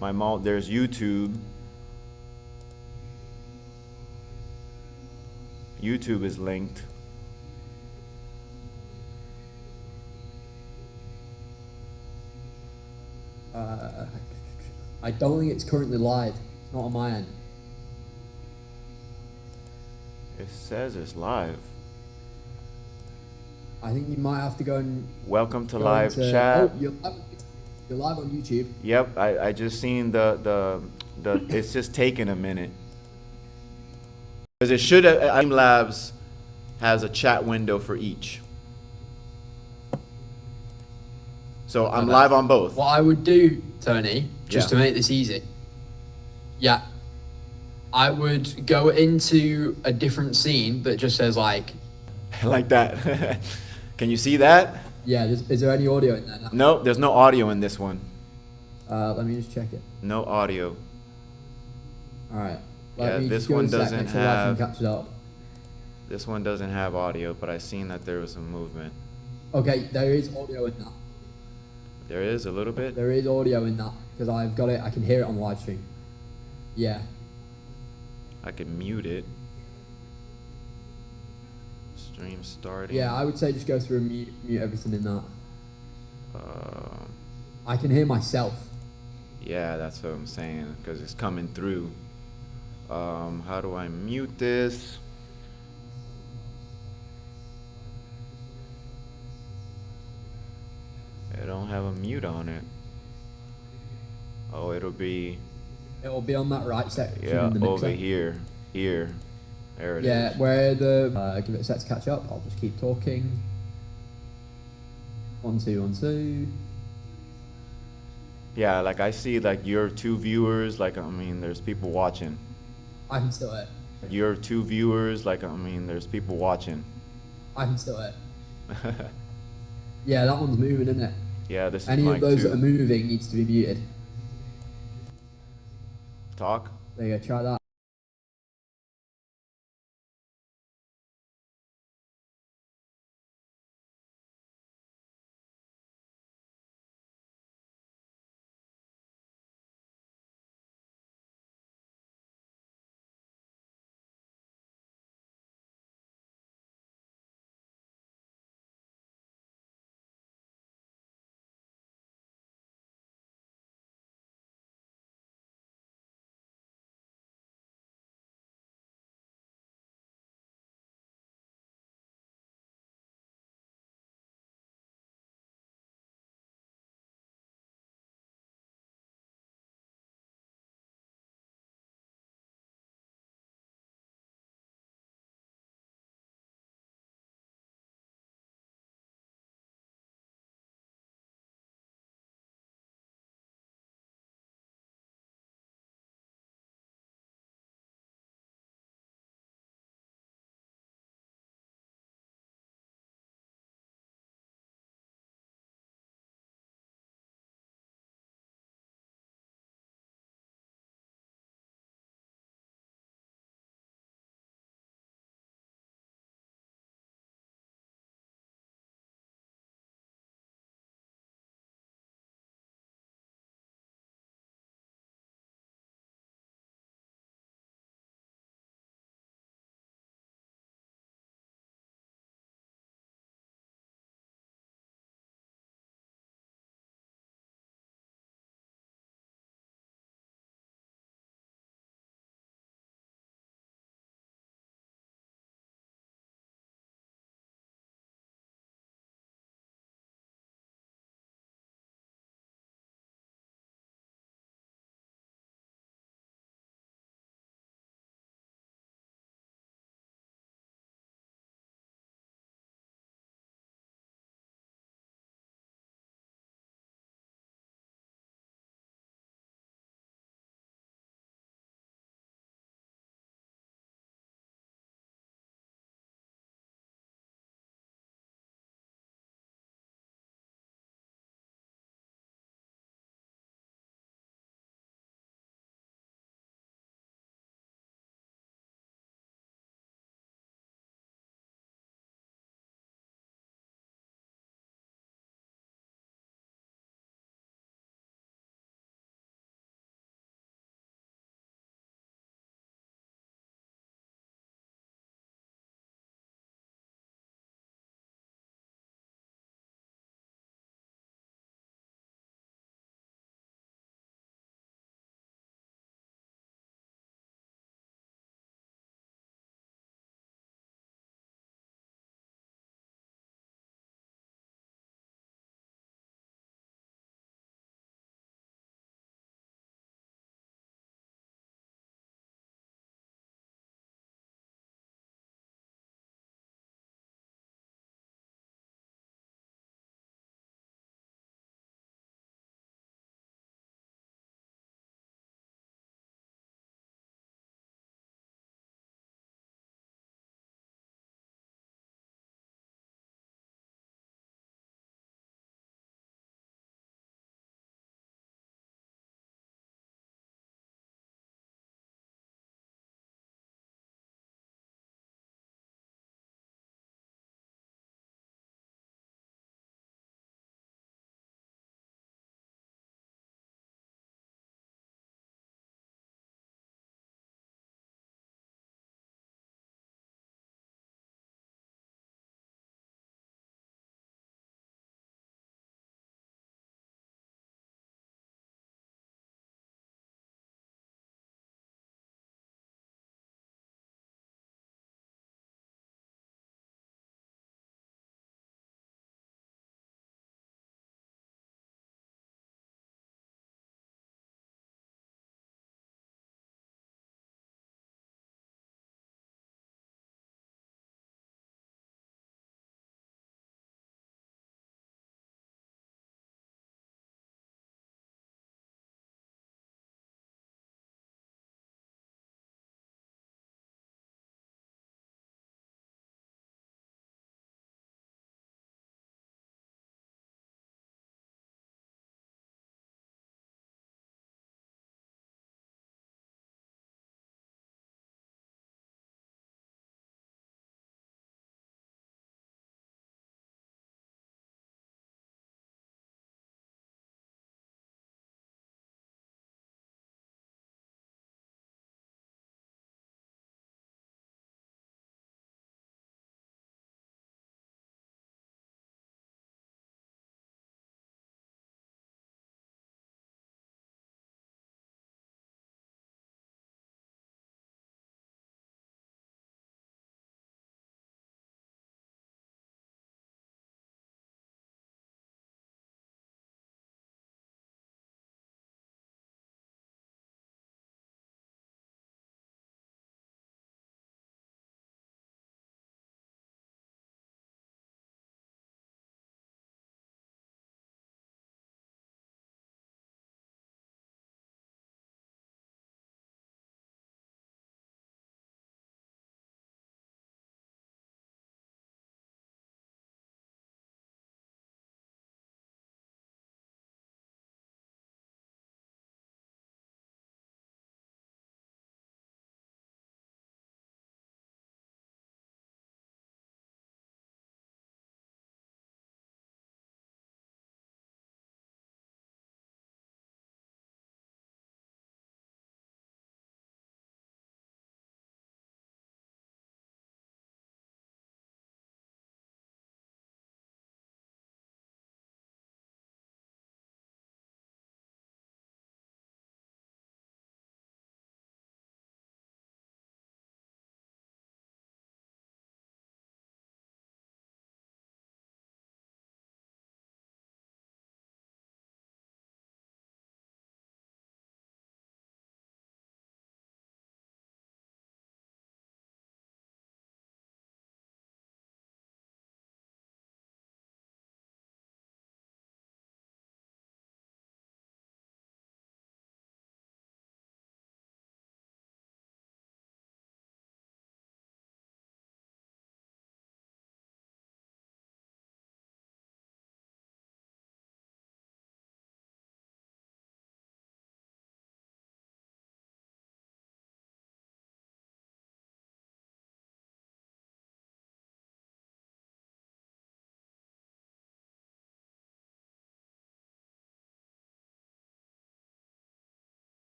There's YouTube. YouTube is linked. I don't think it's currently live. It's not on my end. It says it's live. I think you might have to go and Welcome to go live into. chat. Oh, you're live on YouTube. Yep, I just seen the it's just taking a minute. Because it should have, Labs has a chat window for each. So I'm live on both. What I would do, Tony, just Yeah. to make this easy, yeah, I would go into a different scene that just says like. Like that. Can you see that? Yeah, is there any audio in there now? Nope, there's no audio in this one. Let me just check it. No audio. All right. Yeah, Let me this just go one a sec, doesn't make sure I can have. catch it up. This one doesn't have audio, but I seen that there was some movement. Okay, there is audio in that. There is a little bit. There is audio in that because I've got it. I can hear it on the live stream. Yeah. I could mute it. Stream starting. Yeah, I would say just go through and mute everything in that. Uh, I can hear myself. yeah, that's what I'm saying because it's coming through. How do I mute this? I don't have a mute on it. Oh, it'll be. It'll be on that right section Yeah, in the mixer. over here. Here. There it is. Yeah, where the give it a sec to catch up. I'll just keep talking. 1 2 1 2. Yeah, like I see like your 2 viewers, like I mean there's people watching. I can still hear. Your 2 viewers, like I mean there's people watching. I can still hear. Yeah, that one's moving, isn't it? Yeah, this is Any mic of those 2. that are moving needs to be muted. Talk. There you go, try that.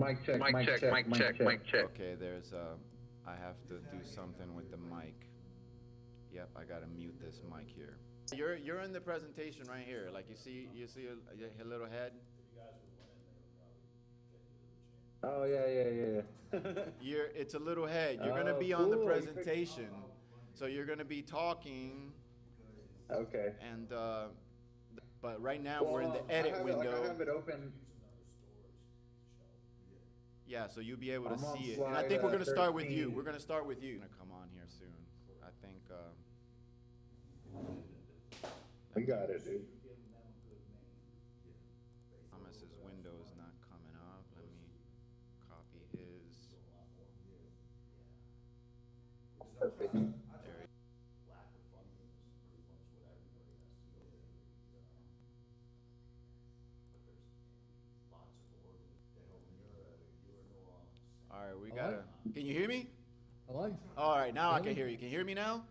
Mic check, mic check, mic check, mic check. Okay, there's I have to do something with the mic. Yep, I gotta mute this mic here. You're in the presentation right here. Like you see a little head. Oh yeah. It's a little head. You're gonna Oh, be on the cool. presentation, so you're gonna be talking, Okay. and but right now we're in the Well, edit I window. have it open. Yeah, so you'll be able to I'm on see it. And I slide, think we're gonna start with you. 13. We're gonna start with you. Gonna come on here soon. I think. We got it, dude. Thomas's window is not coming up. Let me copy his. Perfect. There. All right, we gotta. Can you hear me? Hello? All right, now I can Really? hear you. Can you hear me now?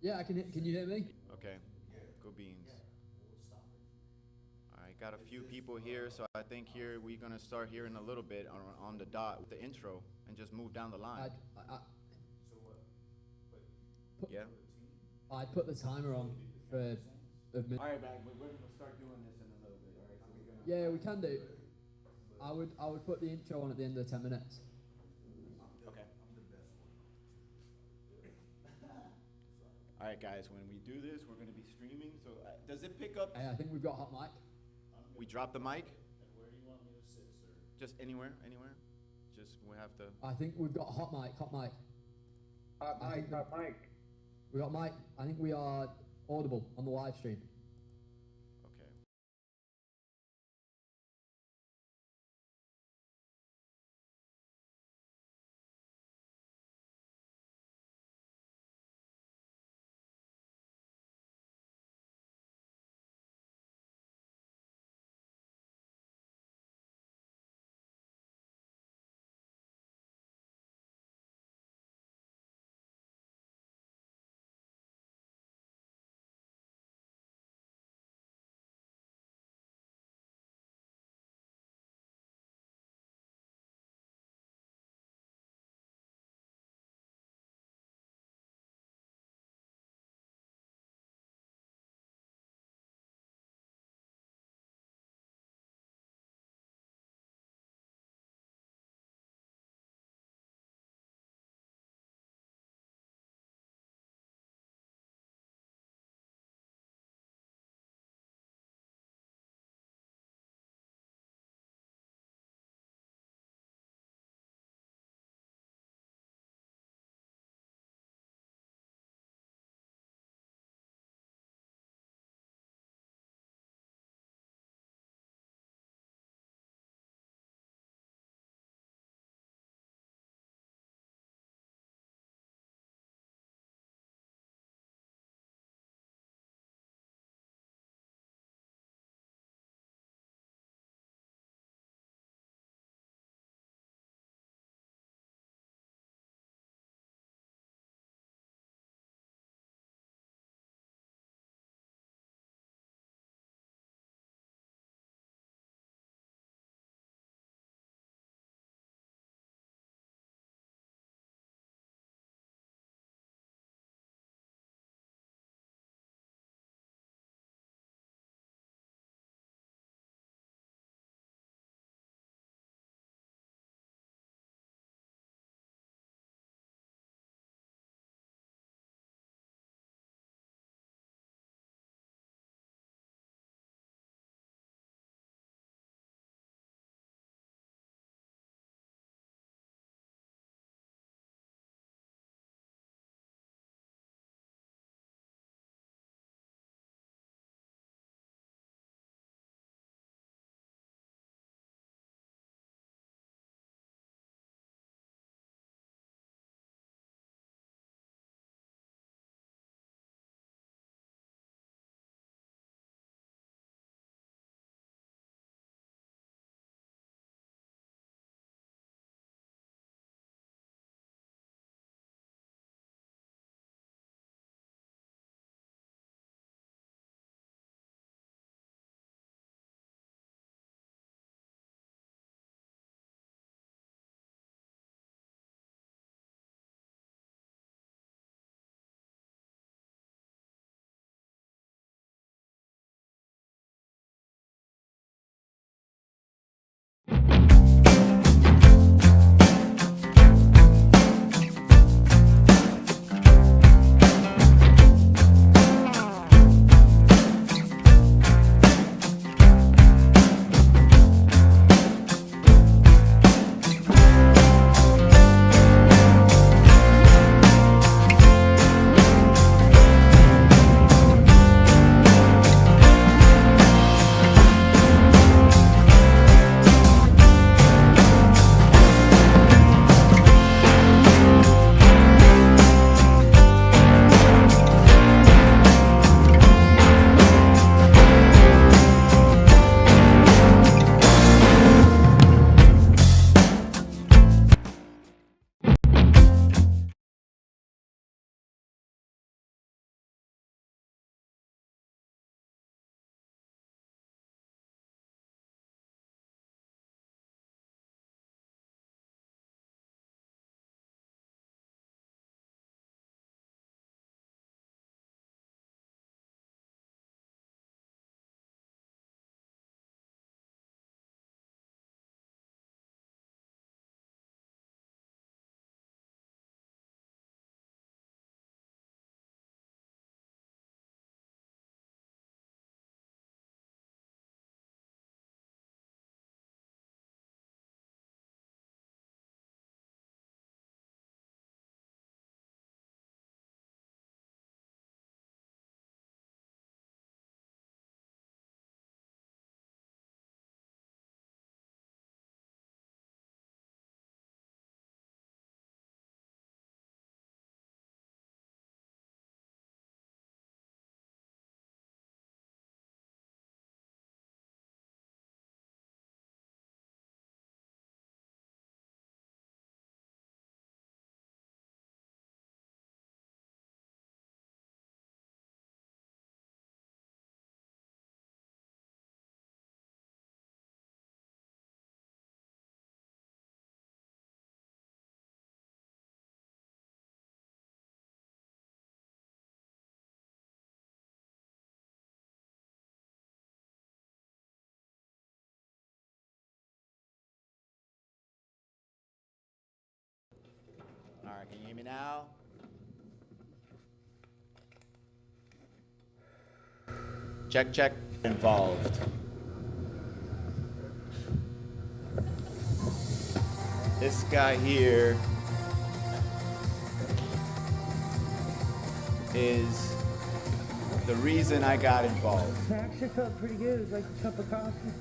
Yeah, can you hear me? Okay, good beans. All right, got a few people here, so I think here we're gonna start here in a little bit on the dot with the intro and just move down the line. Yeah. I'd put the timer on for a minute. All right, back. We're gonna start doing this in a little bit. All right, so we're gonna. Yeah, we can do. I would put the intro on at the end of the 10 minutes. Okay. All right, guys. When we do this, we're gonna be streaming. So does it pick up? Hey, I think we've got hot mic. We drop the mic. And where do you want me to sit, sir? Just anywhere. Just we have to. I think we've got hot mic. Hot mic. We got mic. I think we are audible on the live stream. Can you hear me now? Check, check. Involved. This guy here is the reason I got involved. It actually felt pretty good. It was like a cup of coffee.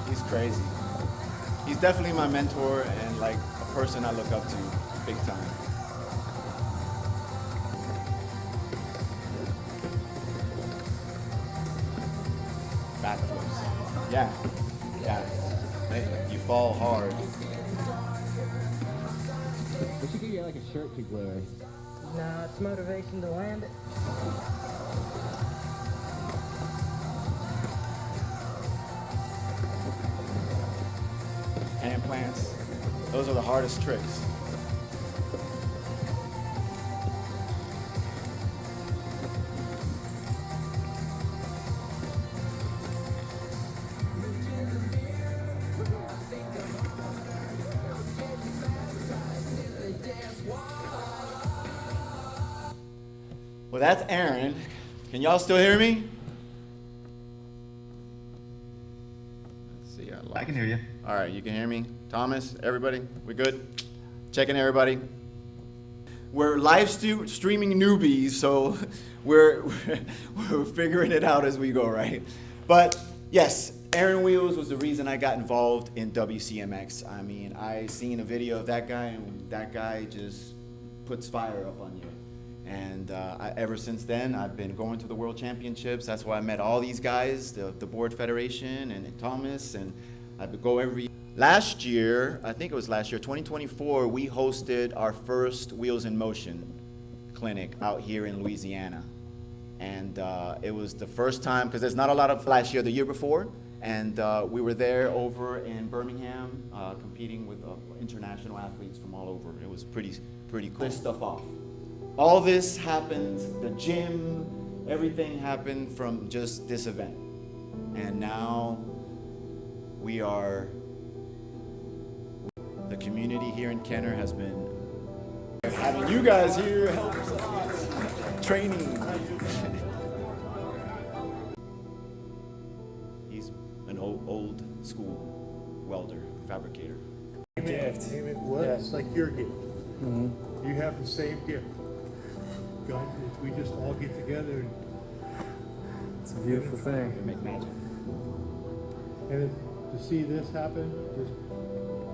He's crazy. He's definitely my mentor and like a person I look up to big time. Backflips. Yeah. You fall hard. We should give you like a shirt to wear. Nah, it's motivation to land it. Hand plants. Those are the hardest tricks. Well, that's Aaron. Can y'all still hear me? Let's see. I can hear you. All right, you can hear me? Thomas, everybody, we good? Checking everybody. We're live streaming newbies, so we're figuring it out as we go, right? But yes, Aaron Wheels was the reason I got involved in WCMX. I mean, I seen a video of that guy, and that guy just puts fire up on you. And ever since then, I've been going to the World Championships. That's why I met all these guys, the Board Federation and Thomas, and I would go every. Last year, I think it was last year, 2024, we hosted our first Wheels in Motion clinic out here in Louisiana. And it was the first time, because there's not a lot of last year, the year before, and we were there over in Birmingham competing with international athletes from all over. It was pretty cool. This stuff off. All this happened, the gym, everything happened from just this event. And now we are, the community here in Kenner has been, having you guys here helps a lot. Training. He's an old school welder, fabricator. Gift. It's like your gift. Mm-hmm. You have the same gift. God, if we just all get together and It's a beautiful thing. Make magic. and to see this happen just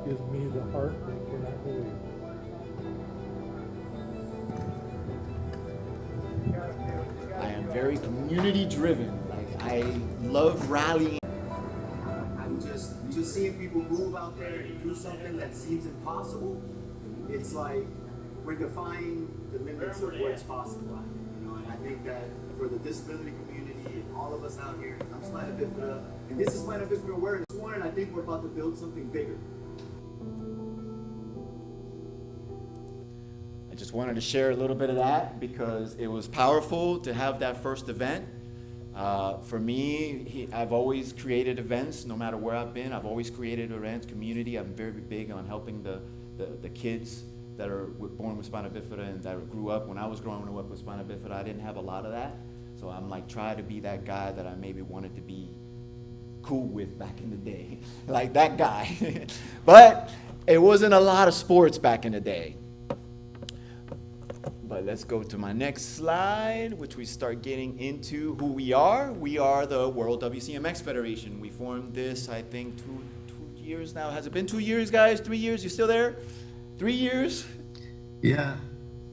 gives me the heart that I cannot believe. I am very community driven. Like I love rallying. I'm just seeing people move out there and do something that seems impossible. It's like we're defying the limits of what's possible. You know, and I think that for the disability community and all of us out here, I'm Spina Bifida, and this is Spina Bifida Awareness One, and I think we're about to build something bigger. I just wanted to share a little bit of that because it was powerful to have that first event. For me, I've always created events, no matter where I've been. I've always created events, community. I'm very big on helping the kids that are born with spina bifida and that grew up. When I was growing up with spina bifida, I didn't have a lot of that. So I'm like trying to be that guy that I maybe wanted to be cool with back in the day, like that guy. But it wasn't a lot of sports back in the day. But let's go to my next slide, which we start getting into who we are. We are the World WCMX Federation. We formed this, I think, two years now. Has it been 2 years, guys? 3 years? You still there? 3 years? Yeah,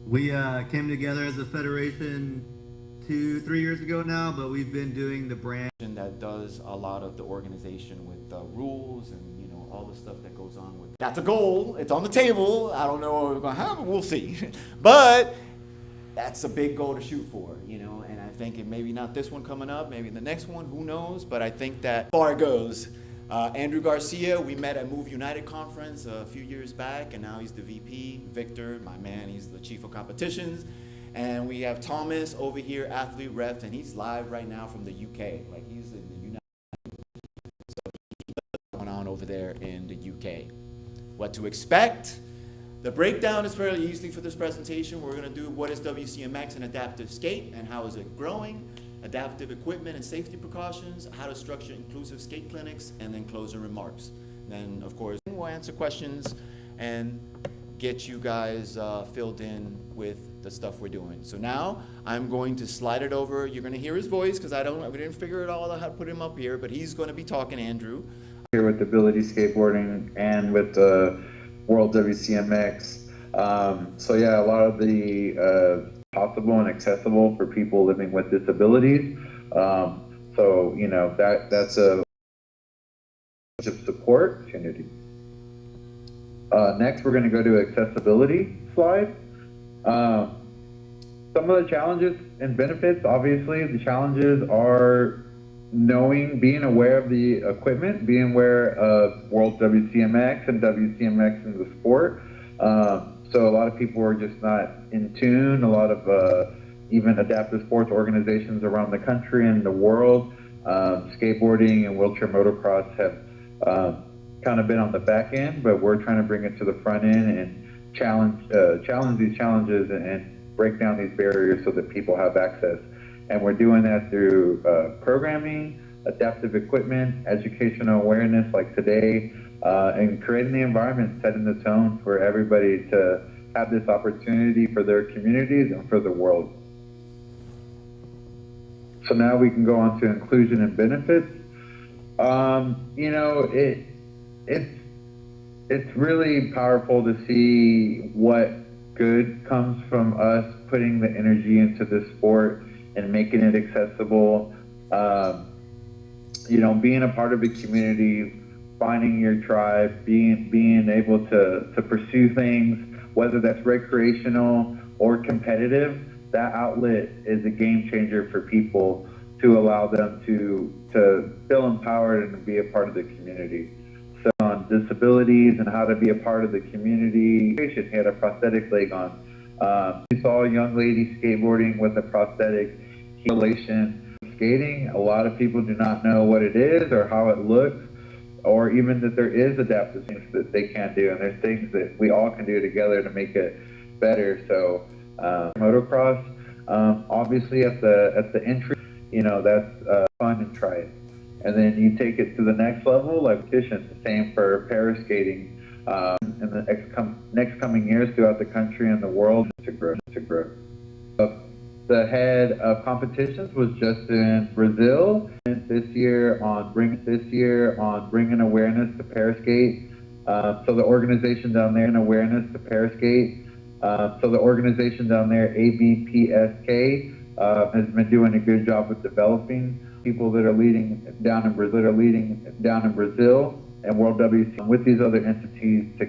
we came together as a federation 2-3 years ago now, but we've been doing the brand That does a lot of the organization with the rules and all the stuff that goes on with. That's a goal. It's on the table. I don't know what we're going to have. We'll see. But that's a big goal to shoot for, and I think it maybe not this one coming up, maybe the next one, who knows, but I think that far it goes. Andrew Garcia, we met at Move United Conference a few years back, and now he's the VP. Victor, my man, he's the chief of competitions. And we have Thomas over here, athlete ref, and he's live right now from the UK. Like he's in the United States. So what's going on over there in the UK. What to expect? The breakdown is fairly easy for this presentation. We're gonna do what is WCMX and Adaptive Skate and how is it growing, adaptive equipment and safety precautions, how to structure inclusive skate clinics, and then closing remarks. Then, of course, we'll answer questions and get you guys filled in with the stuff we're doing. So now I'm going to slide it over. You're gonna hear his voice because we didn't figure it all out how to put him up here, but he's gonna be talking, Andrew. Here with Ability Skateboarding and with the World WCMX. So yeah, a lot of the possible and accessible for people living with disabilities. So you know that's a support opportunity. Next, we're going to go to accessibility slide. Some of the challenges and benefits. Obviously, the challenges are being aware of the equipment, being aware of World WCMX and WCMX in the sport. So a lot of people are just not in tune. A lot of even adaptive sports organizations around the country and the world, skateboarding and wheelchair motocross have kind of been on the back end, but we're trying to bring it to the front end and challenge these challenges and break down these barriers so that people have access. And we're doing that through programming, adaptive equipment, educational awareness like today, and creating the environment, setting the tone for everybody to have this opportunity for their communities and for the world. So now we can go on to inclusion and benefits. You know, it's really powerful to see what good comes from us putting the energy into this sport and making it accessible. You know, being a part of a community, finding your tribe, being able to pursue things, whether that's recreational or competitive. That outlet is a game changer for people to allow them to feel empowered and be a part of the community. So on disabilities and how to be a part of the community, he had a prosthetic leg on. We saw a young lady skateboarding with a prosthetic relation skating. A lot of people do not know what it is or how it looks, or even that there is adaptive things that they can do, and there's things that we all can do together to make it better. So motocross, obviously at the entry, you know, that's fun and try it. And then you take it to the next level, like competition. The same for para skating in the next coming years throughout the country and the world to grow. The head of competitions was just in Brazil this year on bringing awareness to para skate. So the organization down there, ABPSK, has been doing a good job with developing people that are leading down in Brazil, and World WC with these other entities to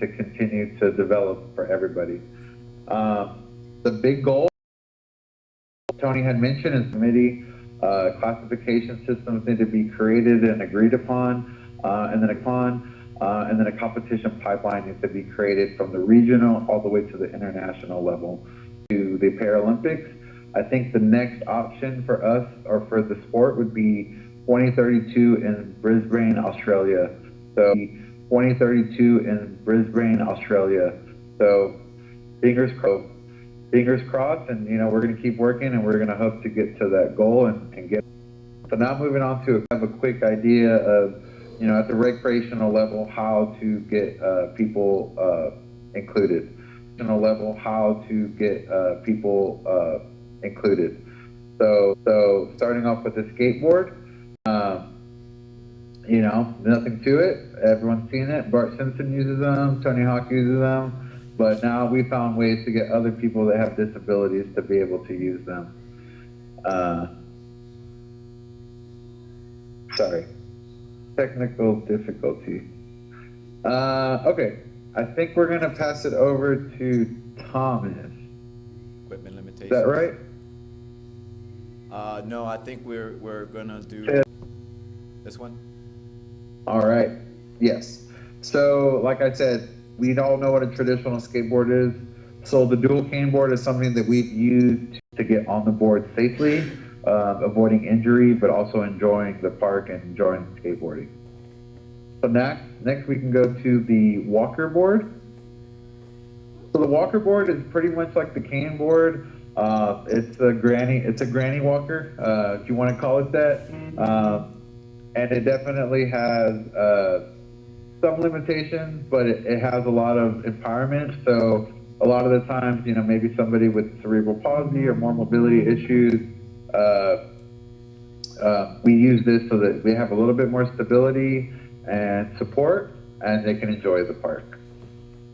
continue to develop for everybody. The big goal Tony had mentioned is committee classification systems need to be created and agreed upon, and then a competition pipeline needs to be created from the regional all the way to the international level to the Paralympics. I think the next option for us or for the sport would be 2032 in Brisbane, Australia. So 2032 in Brisbane, Australia. So fingers crossed, and you know, we're going to keep working and we're going to hope to get to that goal and get. So now moving on to have a quick idea of, you know, at the recreational level, how to get people included. So starting off with the skateboard, you know, nothing to it. Everyone's seen it. Bart Simpson uses them. Tony Hawk uses them. But now we found ways to get other people that have disabilities to be able to use them. Sorry. Technical difficulty. Okay. I think we're going to pass it over to Thomas. Equipment limitations. Is that right? No, I think we're gonna do this one. All right. Yes. So, like I said, we all know what a traditional skateboard is. So the dual cane board is something that we've used to get on the board safely, avoiding injury, but also enjoying the park and enjoying skateboarding. So next we can go to the walker board. So the walker board is pretty much like the cane board. It's a granny walker, if you want to call it that. And it definitely has some limitations, but it has a lot of empowerment. So a lot of the times, you know, maybe somebody with cerebral palsy or more mobility issues, we use this so that we have a little bit more stability and support, and they can enjoy the park.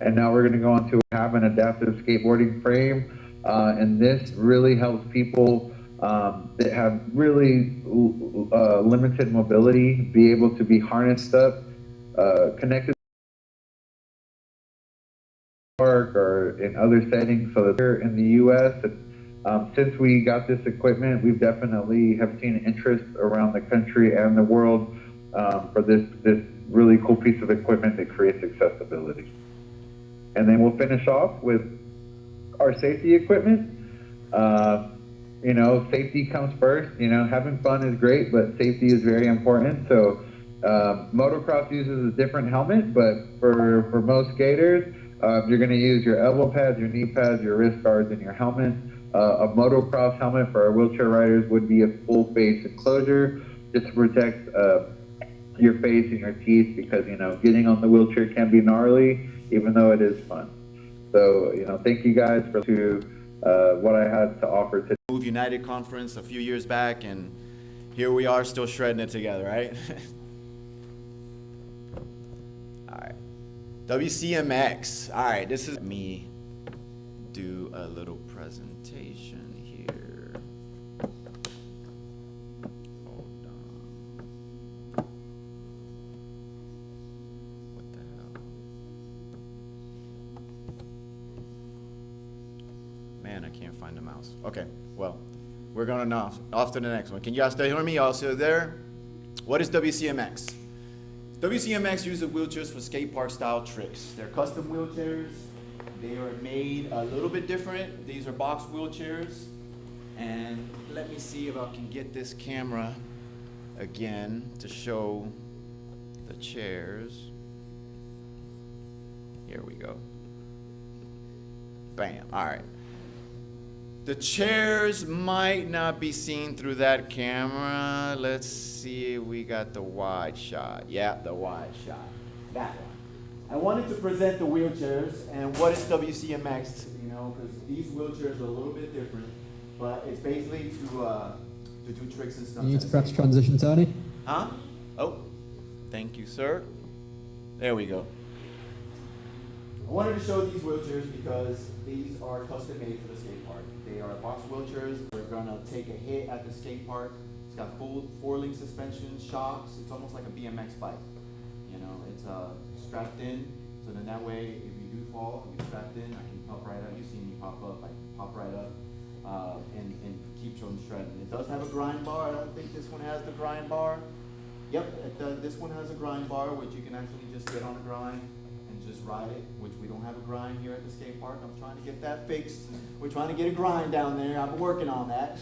And now we're going to go on to have an adaptive skateboarding frame, and this really helps people that have really limited mobility be able to be harnessed up, connected park or in other settings. So that here in the U.S., since we got this equipment, we've definitely have seen interest around the country and the world for this really cool piece of equipment that creates accessibility. And then we'll finish off with our safety equipment. You know, safety comes first. You know, having fun is great, but safety is very important. So motocross uses a different helmet, but for most skaters, you're going to use your elbow pads, your knee pads, your wrist guards, and your helmet. A motocross helmet for our wheelchair riders would be a full face enclosure just to protect your face and your teeth, because, you know, getting on the wheelchair can be gnarly, even though it is fun. So, you know, thank you guys for what I had to offer today. Move United Conference a few years back, and here we are still shredding it together, right? All right. WCMX. All right, this is me do a little presentation here. Hold on. What the hell? Man, I can't find the mouse. Okay, well, we're going off to the next one. Can you guys still hear me? Y'all still there? What is WCMX? WCMX uses wheelchairs for skate park style tricks. They're custom wheelchairs. They are made a little bit different. These are box wheelchairs. And let me see if I can get this camera again to show the chairs. Here we go. Bam, all right. The chairs might not be seen through that camera. Let's see if we got the wide shot. Yeah, the wide shot. That one. I wanted to present the wheelchairs and what is WCMX, you know, because these wheelchairs are a little bit different, but it's basically to do tricks and stuff. You need to perhaps transition, Tony. Huh? Oh, thank you, sir. There we go. I wanted to show these wheelchairs because these are custom made for the skate park. They are box wheelchairs. They're gonna take a hit at the skate park. It's got full four-link suspension, shocks. It's almost like a BMX bike. You know, it's strapped in, so then that way, if you do fall, you're strapped in, I can pop right up. You see me pop up, I can pop right up and keep you shredding. It does have a grind bar. I don't think this one has the grind bar. Yep, this one has a grind bar, which you can actually just get on a grind and just ride it, which we don't have a grind here at the skate park. I'm trying to get that fixed. We're trying to get a grind down there. I'm working on that.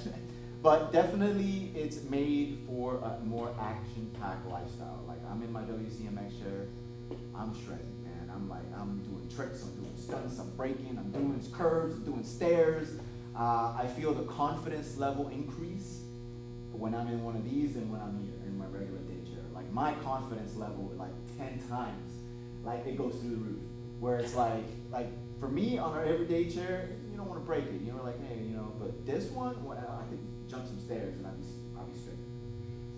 But definitely it's made for a more action-packed lifestyle. Like, I'm in my WCMX chair, I'm shredding, man. I'm doing tricks, I'm doing stunts, I'm braking, I'm doing curves, I'm doing stairs. I feel the confidence level increase when I'm in one of these than when I'm here in my regular day chair. Like, my confidence level, like 10 times, like it goes through the roof. Where it's like for me on our everyday chair, you don't want to break it. You know, like, hey, you know, but this one, well, I could jump some stairs and I'll be straight.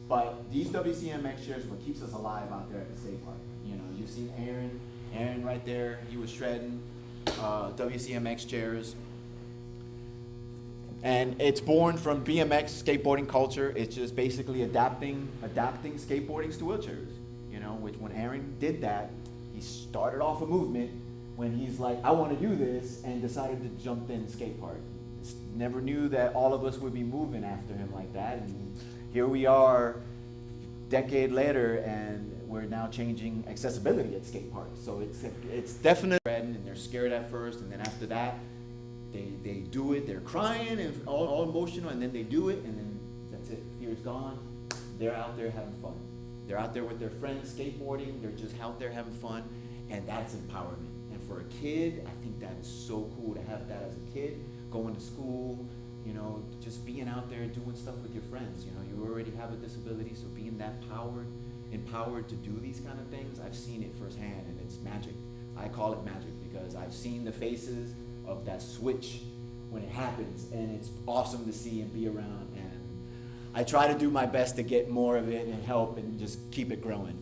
But these WCMX chairs are what keeps us alive out there at the skate park. You know, you've seen Aaron right there, he was shredding WCMX chairs. And it's born from BMX skateboarding culture. It's just basically adapting skateboarding to wheelchairs. You know, which when Aaron did that, he started off a movement when he's like, I want to do this, and decided to jump in skate park. Never knew that all of us would be moving after him like that. And here we are, decade later, and we're now changing accessibility at skate parks. So it's definitely, and they're scared at first, and then after that, they do it, they're crying and all emotional, and then they do it, and then that's it, fear's gone. They're out there having fun. They're out there with their friends skateboarding, they're just out there having fun, and that's empowerment. And for a kid, I think that is so cool to have that as a kid, going to school, you know, just being out there doing stuff with your friends. You know, you already have a disability, so being that empowered to do these kind of things, I've seen it firsthand, and it's magic. I call it magic because I've seen the faces of that switch when it happens, and it's awesome to see and be around. And I try to do my best to get more of it and help and just keep it growing.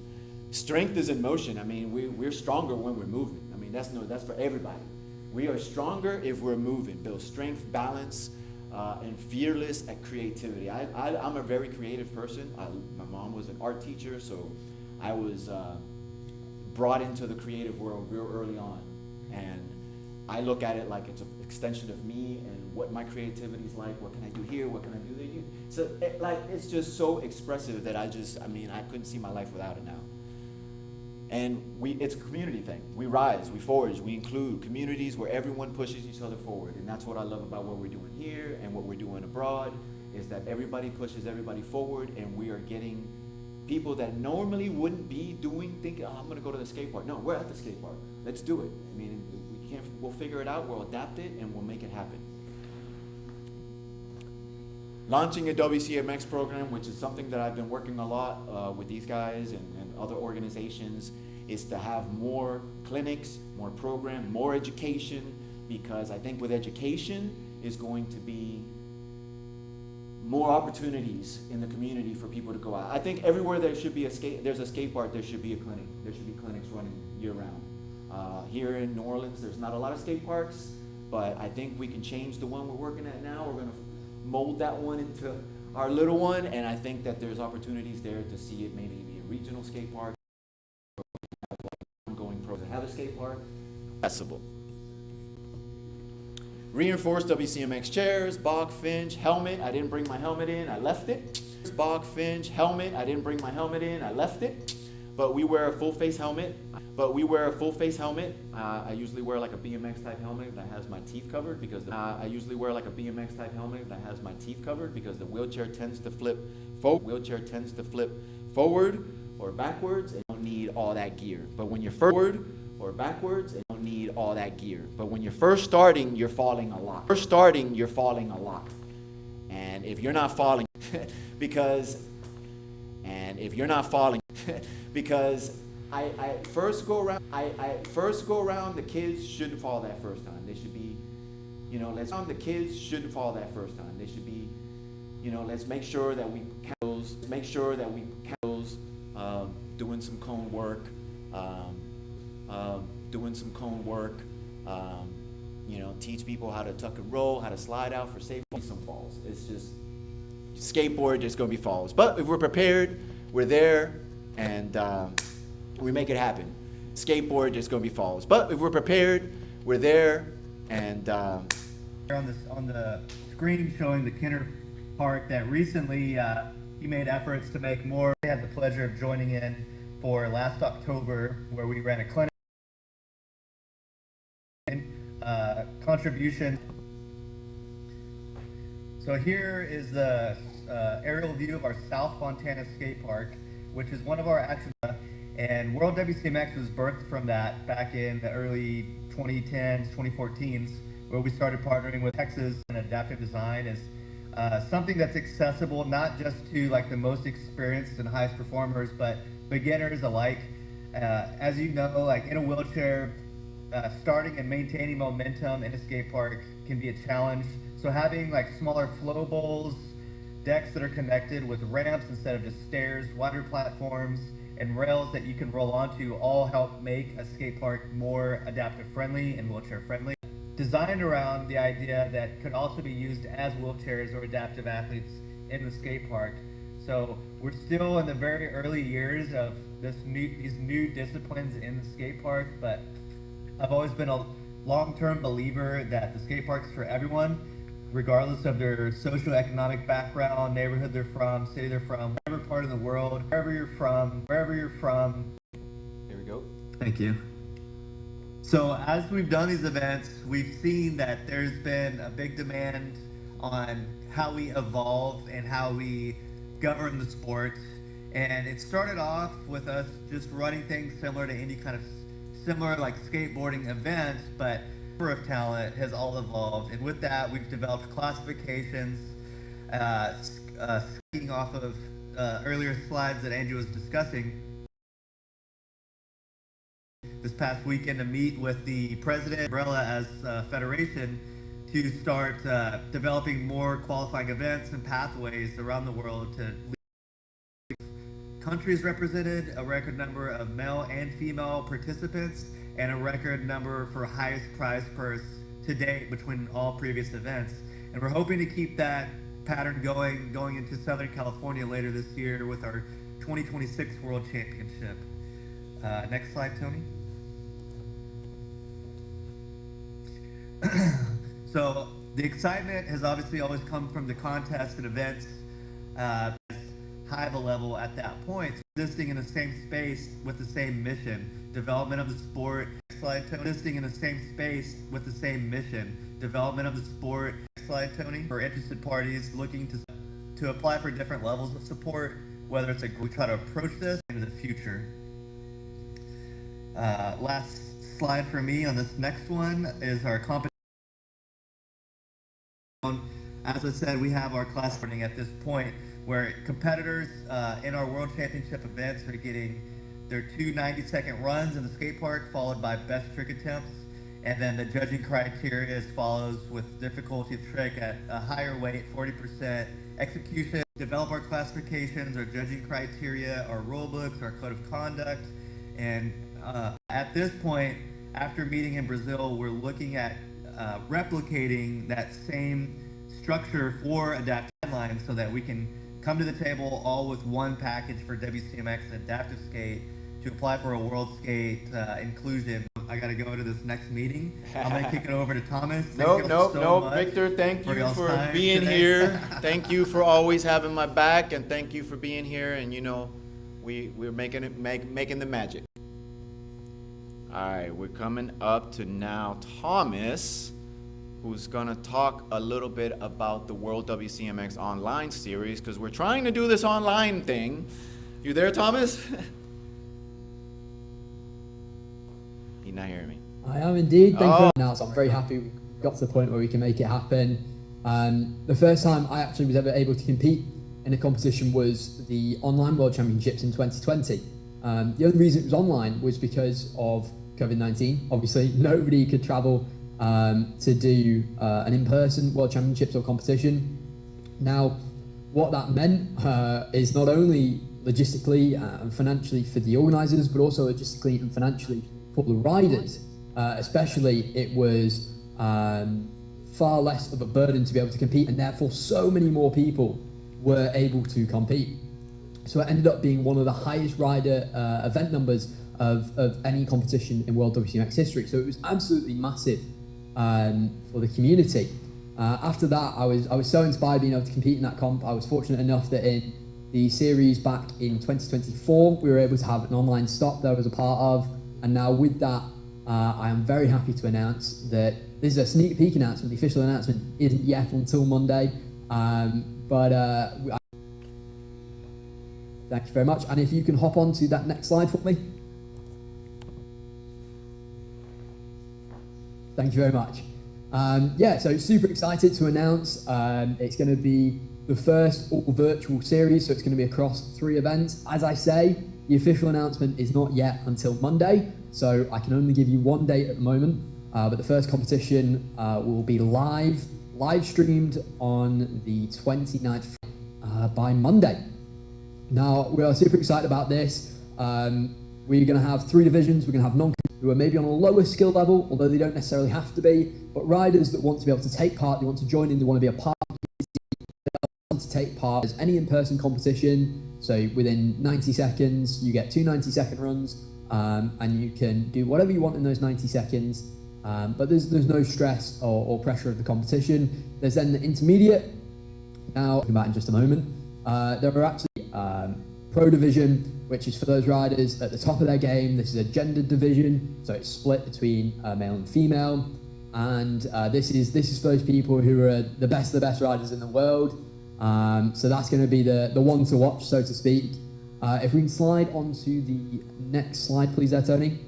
Strength is in motion. I mean, we're stronger when we're moving. I mean, that's for everybody. We are stronger if we're moving. Build strength, balance, and fearless at creativity. I'm a very creative person. My mom was an art teacher, so I was brought into the creative world real early on. And I look at it like it's an extension of me and what my creativity is like. What can I do here? What can I do there? So it's just so expressive that I couldn't see my life without it now. And it's a community thing. We rise, we forge, we include communities where everyone pushes each other forward. And that's what I love about what we're doing here and what we're doing abroad, is that everybody pushes everybody forward, and we are getting people that normally wouldn't be thinking, oh, I'm gonna go to the skate park. No, we're at the skate park. Let's do it. I mean, we'll figure it out, we'll adapt it, and we'll make it happen. Launching a WCMX program, which is something that I've been working a lot with these guys and other organizations, is to have more clinics, more program, more education, because I think with education is going to be more opportunities in the community for people to go out. I think everywhere there's a skate park, there should be a clinic. There should be clinics running year round. Here in New Orleans, there's not a lot of skate parks, but I think we can change the one we're working at now. We're gonna mold that one into our little one, and I think that there's opportunities there to see it maybe be a regional skate park, ongoing pros that have a skate park. Accessible. Reinforced WCMX chairs, bog finch, helmet. I didn't bring my helmet in, I left it. Bog finch, helmet. I didn't bring my helmet in, I left it. But we wear a full face helmet. I usually wear like a BMX type helmet that has my teeth covered because the wheelchair tends to flip forward or backwards, and you don't need all that gear. But when you're forward or backwards, you don't need all that gear. But when you're first starting, you're falling a lot. And if you're not falling, because I first go around, the kids shouldn't fall that first time. They should be, let's make sure that we doing some cone work, teach people how to tuck and roll, how to slide out for safety. Some falls. It's just skateboard, there's gonna be falls. But if we're prepared, we're there, and we make it happen. Skateboard, there's gonna be falls. But if we're prepared, we're there, and On the screen showing the Kenner Park that recently he made efforts to make more. I had the pleasure of joining in for last October, where we ran a clinic. Contribution. So here is the aerial view of our South Fontana Skate Park, which is one of our actions. And World WCMX was birthed from that back in the early 2010s, 2014s, where we started partnering with Texas and adaptive design as something that's accessible not just to like the most experienced and highest performers, but beginners alike. As you know, like in a wheelchair, starting and maintaining momentum in a skate park can be a challenge. So having like smaller flow bowls, decks that are connected with ramps instead of just stairs, wider platforms, and rails that you can roll onto all help make a skate park more adaptive friendly and wheelchair friendly. Designed around the idea that could also be used as wheelchairs or adaptive athletes in the skate park. So we're still in the very early years of these new disciplines in the skate park, but I've always been a long-term believer that the skate park's for everyone. regardless of their socioeconomic background, neighborhood they're from, city they're from, whatever part of the world, wherever you're from. Here we go. Thank you. So as we've done these events, we've seen that there's been a big demand on how we evolve and how we govern the sport. And it started off with us just running things similar to any kind of similar like skateboarding events, but the number of talent has all evolved. And with that, we've developed classifications, skiing off of earlier slides that Andrew was discussing. This past weekend to meet with the president umbrella as a federation to start developing more qualifying events and pathways around the world to countries represented, a record number of male and female participants, and a record number for highest prize purse to date between all previous events. And we're hoping to keep that pattern going into Southern California later this year with our 2026 World Championship. Next slide, Tony. So the excitement has obviously always come from the contests and events high of a level at that point, existing in the same space with the same mission, development of the sport. Next slide, Tony. Existing in the same space with the same mission, development of the sport. Next slide, Tony. For interested parties looking to apply for different levels of support, whether it's we try to approach this into the future. Last slide for me on this next one is our competition. As I said, we have our class running at this point where competitors in our World Championship events are getting their 2 90-second runs in the skate park, followed by best trick attempts. And then the judging criteria is follows with difficulty of trick at a higher weight, 40%, execution. Develop our classifications, our judging criteria, our rule books, our code of conduct. And at this point, after meeting in Brazil, we're looking at replicating that same structure for adaptive guidelines so that we can come to the table all with one package for WCMX Adaptive Skate to apply for a World Skate inclusion. I got to go to this next meeting. I'm going to kick it over to Thomas. Nope, Victor, thank you for being here. Thank you for always having my back, and thank you for being here. And you know, we're making the magic. All right, we're coming up to now Thomas, who's gonna talk a little bit about the World WCMX Online series, because we're trying to do this online thing. You there, Thomas? He's not hearing me. I am indeed. Thank you. Now, so I'm very happy we got to the point where we can make it happen. The first time I actually was ever able to compete in a competition was the Online World Championships in 2020. The only reason it was online was because of COVID-19. Obviously, nobody could travel to do an in-person World Championships or competition. Now, what that meant is not only logistically and financially for the organisers, but also logistically and financially for the riders. Especially, it was far less of a burden to be able to compete, and therefore so many more people were able to compete. So it ended up being one of the highest rider event numbers of any competition in World WCMX history. So it was absolutely massive for the community. After that, I was so inspired being able to compete in that comp. I was fortunate enough that in the series back in 2024, we were able to have an online stop that I was a part of. And now with that, I am very happy to announce that this is a sneak peek announcement. The official announcement isn't yet until Monday. Thank you very much. And if you can hop on to that next slide for me. Thank you very much. So super excited to announce it's going to be the first all virtual series, so it's going to be across 3 events. As I say, the official announcement is not yet until Monday, so I can only give you one date at the moment, but the first competition will be live streamed on the 29th by Monday. Now, we are super excited about this. We're going to have 3 divisions. We're going to have who are maybe on a lower skill level, although they don't necessarily have to be, but riders that want to be able to take part, they want to join in, they want to be a part of the community, they want to take part as any in-person competition. So within 90 seconds, you get 2 90-second runs, and you can do whatever you want in those 90 seconds. But there's no stress or pressure of the competition. There's then the intermediate. Now, I'll talk about in just a moment. There are actually Pro Division, which is for those riders at the top of their game. This is a gendered division, so it's split between male and female. And this is for those people who are the best of the best riders in the world. So that's going to be the one to watch, so to speak. If we can slide on to the next slide, please there, Tony.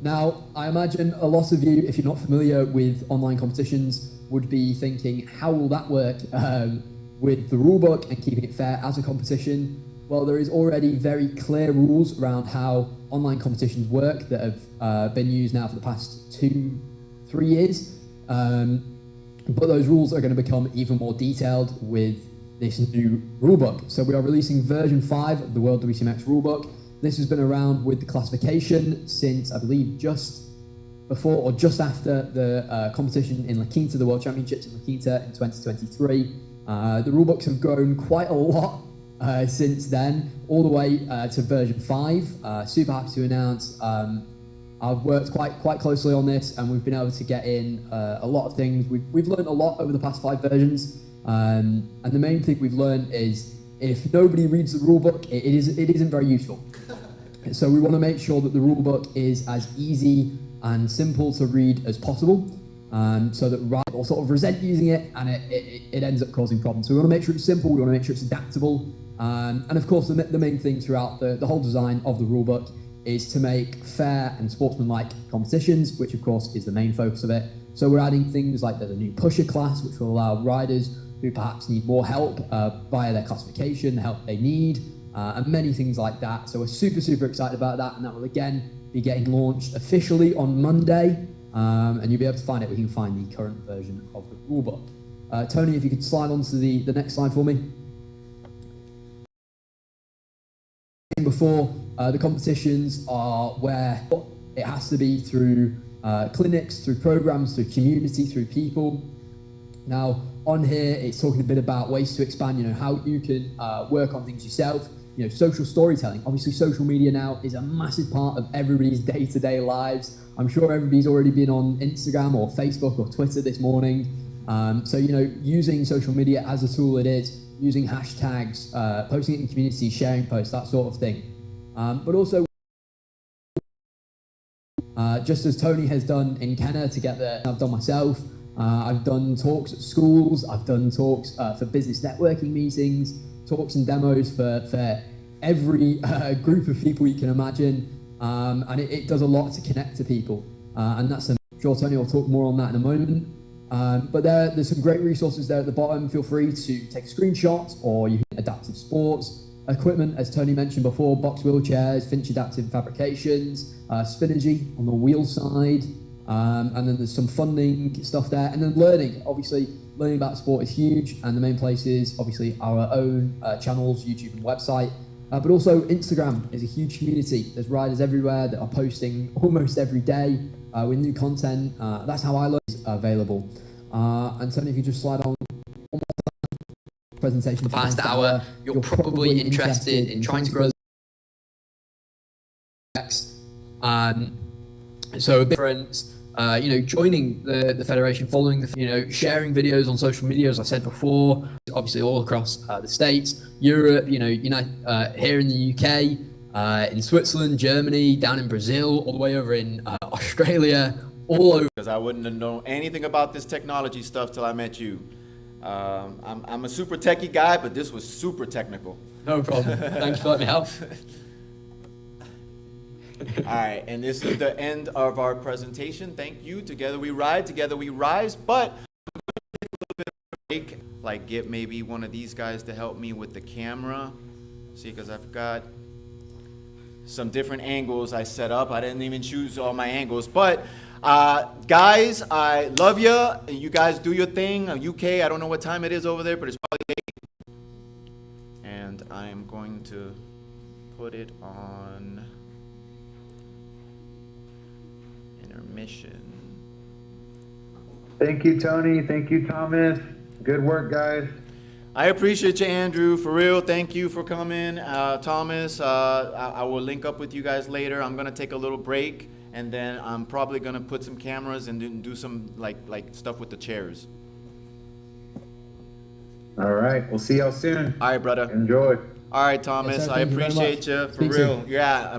Now, I imagine a lot of you, if you're not familiar with online competitions, would be thinking, how will that work with the rulebook and keeping it fair as a competition? Well, there is already very clear rules around how online competitions work that have been used now for the past 2-3 years. But those rules are going to become even more detailed with this new rulebook. So we are releasing version 5 of the World WCMX rulebook. This has been around with the classification since, I believe, just before or just after the competition in La Quinta, the World Championships in La Quinta in 2023. The rulebooks have grown quite a lot since then, all the way to version 5. Super happy to announce I've worked quite closely on this, and we've been able to get in a lot of things. We've learned a lot over the past 5 versions, and the main thing we've learned is if nobody reads the rulebook, it isn't very useful. So we want to make sure that the rulebook is as easy and simple to read as possible, so that riders will sort of resent using it, and it ends up causing problems. So we want to make sure it's simple, we want to make sure it's adaptable, and of course the main thing throughout the whole design of the rulebook is to make fair and sportsmanlike competitions, which of course is the main focus of it. So we're adding things like there's a new pusher class, which will allow riders who perhaps need more help via their classification, the help they need, and many things like that. So we're super excited about that, and that will again be getting launched officially on Monday, and you'll be able to find it where you can find the current version of the rulebook. Tony, if you could slide on to the next slide for me. Before, the competitions are where it has to be through clinics, through programs, through community, through people. Now, on here, it's talking a bit about ways to expand, how you can work on things yourself. Social storytelling. Obviously, social media now is a massive part of everybody's day-to-day lives. I'm sure everybody's already been on Instagram or Facebook or Twitter this morning. So, using social media as a tool it is, using hashtags, posting it in communities, sharing posts, that sort of thing. But also, just as Tony has done in Kenna to get there, I've done myself. I've done talks at schools, I've done talks for business networking meetings, talks and demos for every group of people you can imagine, and it does a lot to connect to people, and I'm sure Tony will talk more on that in a moment. But there's some great resources there at the bottom. Feel free to take a screenshot, or you can adaptive sports equipment, as Tony mentioned before, box wheelchairs, Finch Adaptive Fabrications, Spinergy on the wheel side, and then there's some funding stuff there, and then learning. Obviously, learning about sport is huge, and the main place is obviously our own channels, YouTube and website, but also Instagram is a huge community. There's riders everywhere that are posting almost every day with new content. That's how I learn is available. And Tony, if you just slide on one more time, presentation for the past hour, you're probably interested in trying to grow so a difference, joining the federation, following sharing videos on social media, as I said before, obviously all across the States, Europe, here in the UK, in Switzerland, Germany, down in Brazil, all the way over in Australia, all over. Because I wouldn't have known anything about this technology stuff till I met you. I'm a super techie guy, but this was super technical. No problem. Thanks for letting me help. All right, and this is the end of our presentation. Thank you. Together we ride, together we rise. But I'm going to take a little bit of a break, like get maybe one of these guys to help me with the camera. See, because I've got some different angles I set up. I didn't even choose all my angles. But guys, I love you. You guys do your thing. UK, I don't know what time it is over there, but it's probably 8. And I am going to put it on intermission. Thank you, Tony. Thank you, Thomas. Good work, guys. I appreciate you, Andrew. For real, thank you for coming. Thomas, I will link up with you guys later. I'm going to take a little break, and and then I'm probably gonna put some cameras and do some like stuff with the chairs. All right. We'll see y'all soon. All right, brother. Enjoy. All right, Thomas. sir. I Thank you very appreciate much. you for Speak real. soon. Yeah.